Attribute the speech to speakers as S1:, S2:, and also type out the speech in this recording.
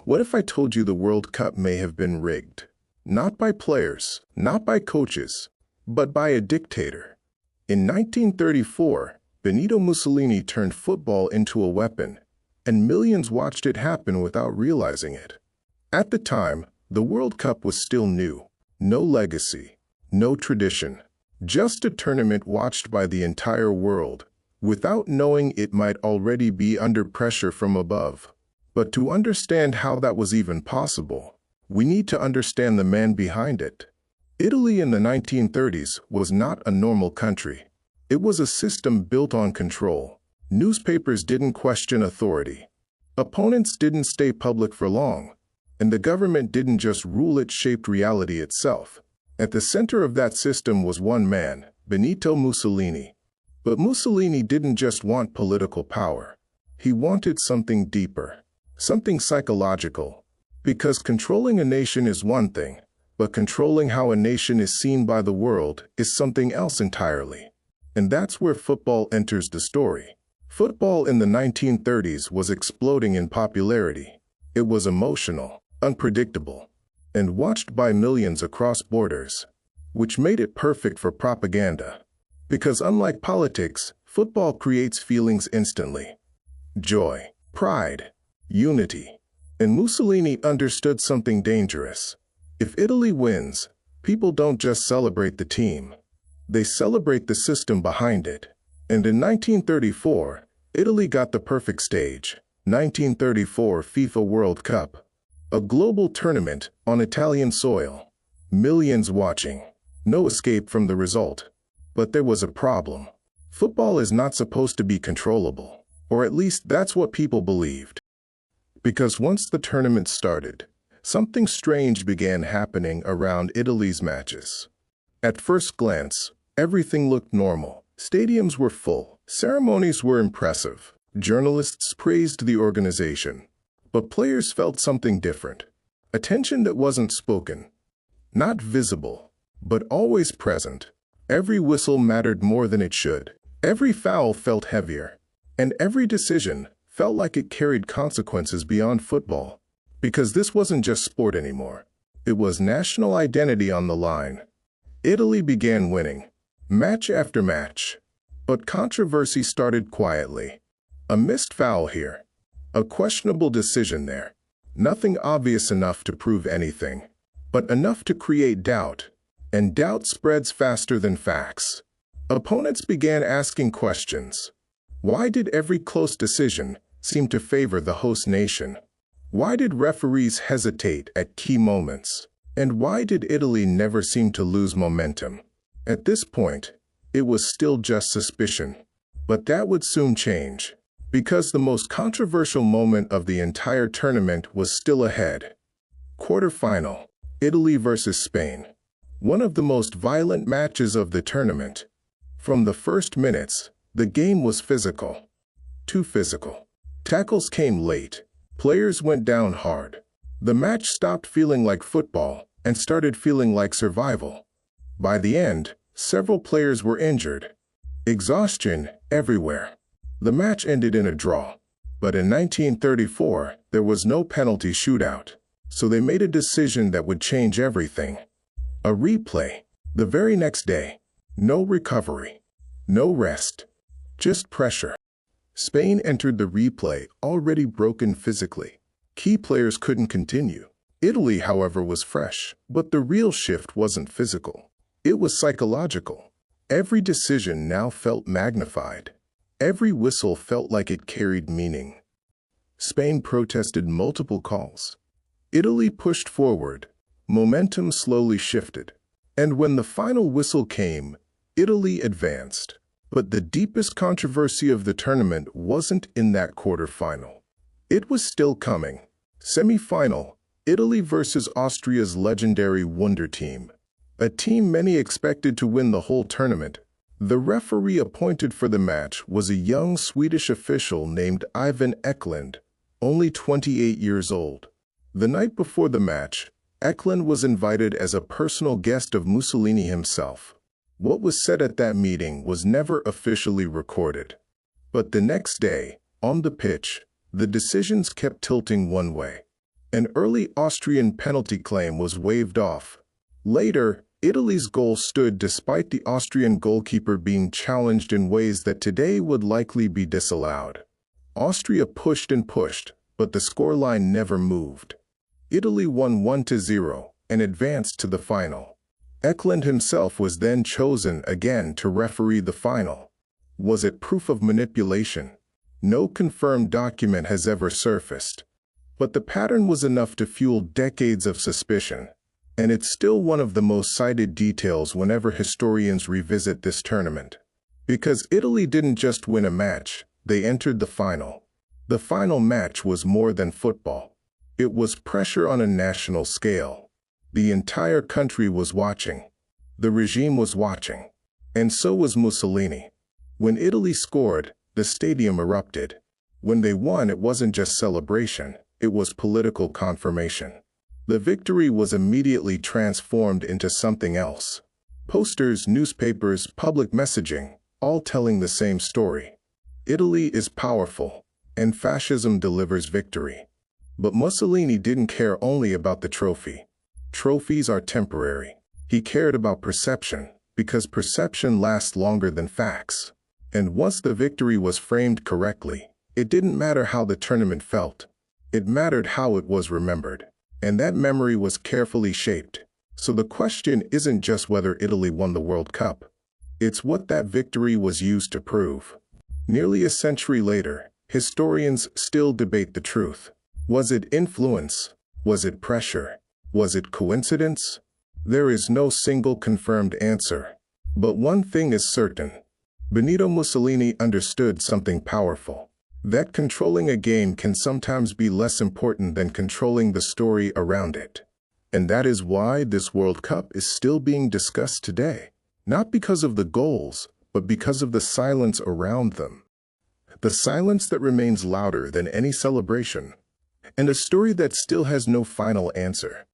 S1: What if I told you the World Cup may have been rigged? Not by players, not by coaches, but by a dictator. In 1934, Benito Mussolini turned football into a weapon, and millions watched it happen without realizing it. At the time, the World Cup was still new. No legacy, no tradition, just a tournament watched by the entire world, without knowing it might already be under pressure from above. But to understand how that was even possible, we need to understand the man behind it. Italy in the 1930s was not a normal country. It was a system built on control. Newspapers didn't question authority. Opponents didn't stay public for long. And the government didn't just rule, it shaped reality itself. At the center of that system was one man, Benito Mussolini. But Mussolini didn't just want political power. He wanted something deeper, something psychological. Because controlling a nation is one thing, but controlling how a nation is seen by the world is something else entirely. And that's where football enters the story. Football in the 1930s was exploding in popularity. It was emotional, unpredictable, and watched by millions across borders, which made it perfect for propaganda. Because unlike politics, football creates feelings instantly. Joy, pride, unity. And Mussolini understood something dangerous. If Italy wins, people don't just celebrate the team. They celebrate the system behind it. And in 1934, Italy got the perfect stage. 1934 FIFA World Cup. A global tournament on Italian soil. Millions watching. No escape from the result. But there was a problem. Football is not supposed to be controllable. Or at least that's what people believed. Because once the tournament started, something strange began happening around Italy's matches. At first glance, everything looked normal. Stadiums were full. Ceremonies were impressive. Journalists praised the organization. But players felt something different. A tension that wasn't spoken. Not visible, but always present. Every whistle mattered more than it should. Every foul felt heavier. And every decision felt like it carried consequences beyond football. Because this wasn't just sport anymore. It was national identity on the line. Italy began winning, match after match. But controversy started quietly. A missed foul here. A questionable decision there. Nothing obvious enough to prove anything, but enough to create doubt. And doubt spreads faster than facts. Opponents began asking questions. Why did every close decision seem to favor the host nation? Why did referees hesitate at key moments? And why did Italy never seem to lose momentum? At this point, it was still just suspicion. But that would soon change. Because the most controversial moment of the entire tournament was still ahead. Quarterfinal, Italy versus Spain. One of the most violent matches of the tournament. From the first minutes, the game was physical. Too physical. Tackles came late. Players went down hard. The match stopped feeling like football and started feeling like survival. By the end, several players were injured. Exhaustion everywhere. The match ended in a draw. But in 1934, there was no penalty shootout. So they made a decision that would change everything. A replay. The very next day. No recovery. No rest. Just pressure. Spain entered the replay already broken physically. Key players couldn't continue. Italy, however, was fresh. But the real shift wasn't physical. It was psychological. Every decision now felt magnified. Every whistle felt like it carried meaning. Spain protested multiple calls. Italy pushed forward. Momentum slowly shifted. And when the final whistle came, Italy advanced. But the deepest controversy of the tournament wasn't in that quarterfinal. It was still coming. Semi-final, Italy versus Austria's legendary Wonder Team. A team many expected to win the whole tournament. The referee appointed for the match was a young Swedish official named Ivan Eklund, only 28 years old. The night before the match, Eklund was invited as a personal guest of Mussolini himself. What was said at that meeting was never officially recorded. But the next day, on the pitch, the decisions kept tilting one way. An early Austrian penalty claim was waved off. Later, Italy's goal stood despite the Austrian goalkeeper being challenged in ways that today would likely be disallowed. Austria pushed and pushed, but the scoreline never moved. Italy won 1-0 and advanced to the final. Eklund himself was then chosen again to referee the final. Was it proof of manipulation? No confirmed document has ever surfaced. But the pattern was enough to fuel decades of suspicion, and it's still one of the most cited details whenever historians revisit this tournament. Because Italy didn't just win a match, they entered the final. The final match was more than football. It was pressure on a national scale. The entire country was watching. The regime was watching. And so was Mussolini. When Italy scored, the stadium erupted. When they won, it wasn't just celebration, it was political confirmation. The victory was immediately transformed into something else. Posters, newspapers, public messaging, all telling the same story. Italy is powerful, and fascism delivers victory. But Mussolini didn't care only about the trophy. Trophies are temporary. He cared about perception, because perception lasts longer than facts. And once the victory was framed correctly, it didn't matter how the tournament felt. It mattered how it was remembered. And that memory was carefully shaped. So the question isn't just whether Italy won the World Cup. It's what that victory was used to prove. Nearly a century later, historians still debate the truth. Was it influence? Was it pressure? Was it coincidence? There is no single confirmed answer. But one thing is certain. Benito Mussolini understood something powerful. That controlling a game can sometimes be less important than controlling the story around it. And that is why this World Cup is still being discussed today. Not because of the goals, but because of the silence around them. The silence that remains louder than any celebration. And a story that still has no final answer.